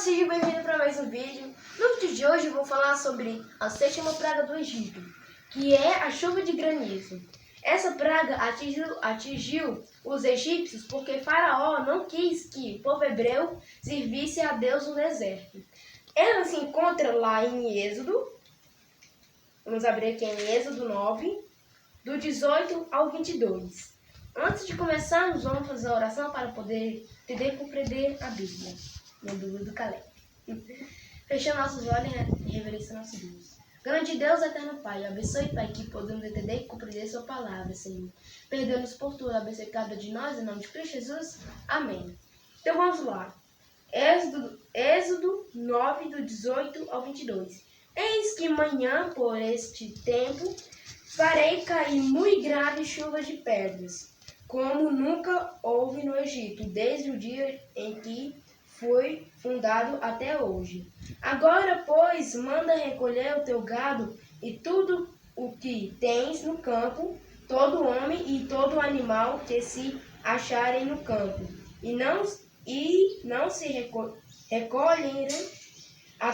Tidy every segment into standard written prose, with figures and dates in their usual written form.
seja bem-vindo para mais um vídeo. No vídeo de hoje eu vou falar sobre a sétima praga do Egito, que é a chuva de granizo. Essa praga atingiu os egípcios porque Faraó não quis que o povo hebreu servisse a Deus no deserto. Ela se encontra lá em Êxodo, vamos abrir aqui em Êxodo 9, do 18 ao 22. Antes de começarmos, vamos fazer a oração para poder entender e compreender a Bíblia. No dúvida do Caleb. Fechando nossos olhos e reverência ao nosso Deus. Grande Deus, eterno Pai, abençoe, Pai, que podemos entender e compreender sua palavra, Senhor. Perdoa-nos por tudo, abençoe cada de nós, em nome de Cristo Jesus. Amém. Então vamos lá. Êxodo 9, do 18 ao 22. Eis que manhã, por este tempo, farei cair muito grave chuva de pedras, como nunca houve no Egito, desde o dia em que foi fundado até hoje. Agora, pois, manda recolher o teu gado e tudo o que tens no campo, todo homem e todo animal que se acharem no campo, e não se recolherem a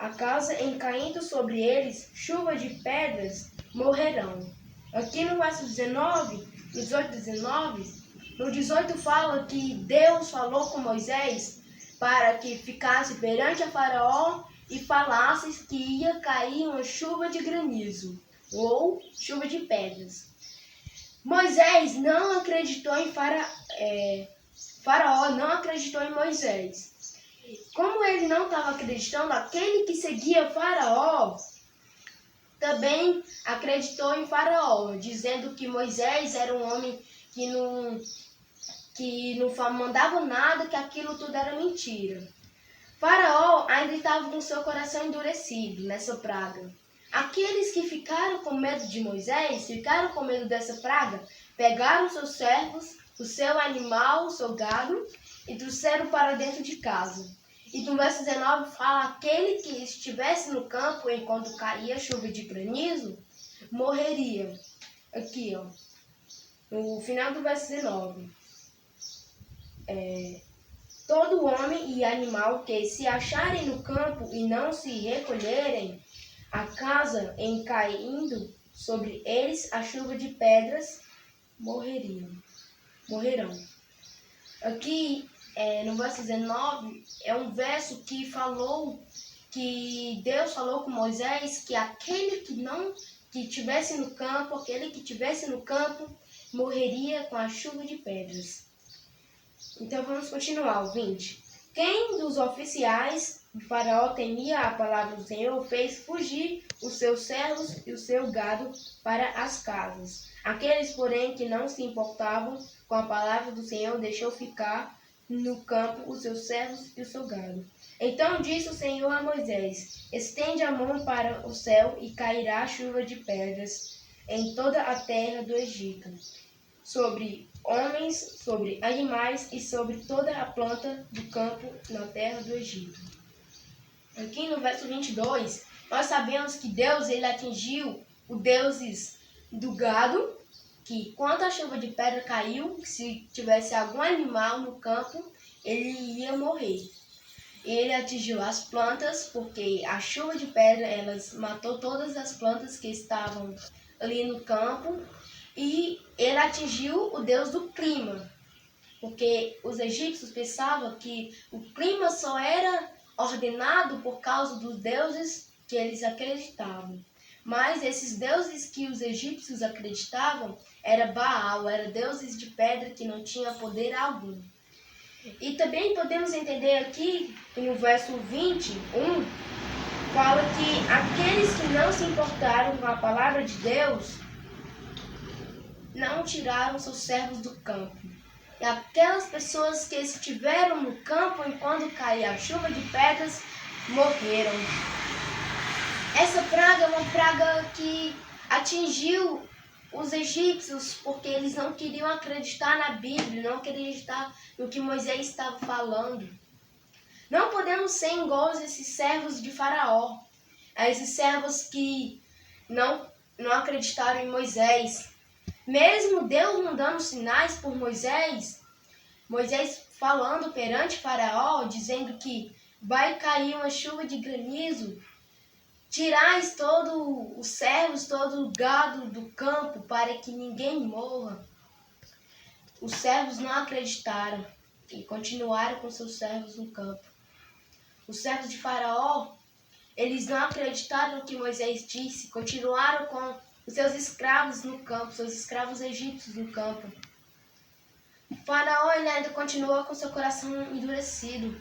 casa em caindo sobre eles chuva de pedras, morrerão. Aqui no verso 19, 18, 19, no 18 fala que Deus falou com Moisés para que ficasse perante a Faraó e falasse que ia cair uma chuva de granizo ou chuva de pedras. Moisés não acreditou em Faraó não acreditou em Moisés. Como ele não estava acreditando, aquele que seguia Faraó também acreditou em Faraó, dizendo que Moisés era um homem que não mandava nada, que aquilo tudo era mentira. Faraó ainda estava com seu coração endurecido nessa praga. Aqueles que ficaram com medo de Moisés, ficaram com medo dessa praga, pegaram seus servos, o seu animal, o seu gado, e trouxeram para dentro de casa. E no verso 19 fala, aquele que estivesse no campo enquanto caía chuva de granizo, morreria. Aqui, ó, no final do verso 19. Todo homem e animal que se acharem no campo e não se recolherem a casa em caindo sobre eles a chuva de pedras, morrerão. Aqui, no verso 19, é um verso que Deus falou com Moisés que aquele que tivesse no campo, morreria com a chuva de pedras. Então vamos continuar, o 20. Quem dos oficiais de Faraó temia a palavra do Senhor fez fugir os seus servos e o seu gado para as casas. Aqueles, porém, que não se importavam com a palavra do Senhor, deixou ficar no campo os seus servos e o seu gado. Então disse o Senhor a Moisés, estende a mão para o céu e cairá chuva de pedras em toda a terra do Egito, sobre homens, sobre animais e sobre toda a planta do campo na terra do Egito. Aqui no verso 22, nós sabemos que Deus ele atingiu os deuses do gado, que quando a chuva de pedra caiu, se tivesse algum animal no campo, ele ia morrer. Ele atingiu as plantas, porque a chuva de pedra elas matou todas as plantas que estavam ali no campo. E ele atingiu o deus do clima, porque os egípcios pensavam que o clima só era ordenado por causa dos deuses que eles acreditavam. Mas esses deuses que os egípcios acreditavam era Baal, eram deuses de pedra que não tinham poder algum. E também podemos entender aqui, no verso 21, fala que aqueles que não se importaram com a palavra de Deus não tiraram seus servos do campo. E aquelas pessoas que estiveram no campo enquanto caía a chuva de pedras, morreram. Essa praga é uma praga que atingiu os egípcios porque eles não queriam acreditar na Bíblia, não acreditar no que Moisés estava falando. Não podemos ser iguais a esses servos de Faraó, a esses servos que não acreditaram em Moisés. Mesmo Deus mandando sinais por Moisés falando perante Faraó, dizendo que vai cair uma chuva de granizo, tirais todos os servos, todo o gado do campo, para que ninguém morra. Os servos não acreditaram e continuaram com seus servos no campo. Os servos de Faraó, eles não acreditaram no que Moisés disse, continuaram com os seus escravos no campo, seus escravos egípcios no campo. O Faraó ele ainda continuou com seu coração endurecido.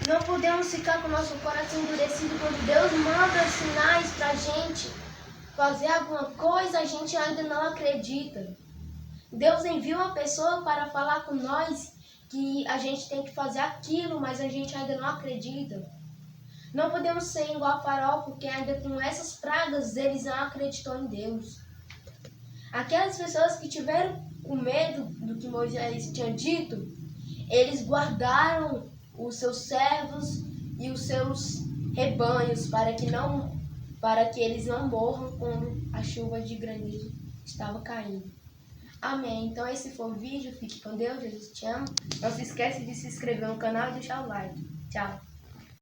Não podemos ficar com o nosso coração endurecido quando Deus manda sinais para a gente fazer alguma coisa, a gente ainda não acredita. Deus envia uma pessoa para falar com nós que a gente tem que fazer aquilo, mas a gente ainda não acredita. Não podemos ser igual a Faraó, porque ainda com essas pragas eles não acreditou em Deus. Aquelas pessoas que tiveram com medo do que Moisés tinha dito, eles guardaram os seus servos e os seus rebanhos para que eles não morram quando a chuva de granizo estava caindo. Amém. Então esse foi o vídeo. Fique com Deus. Jesus te ama. Não se esqueça de se inscrever no canal e deixar o like. Tchau.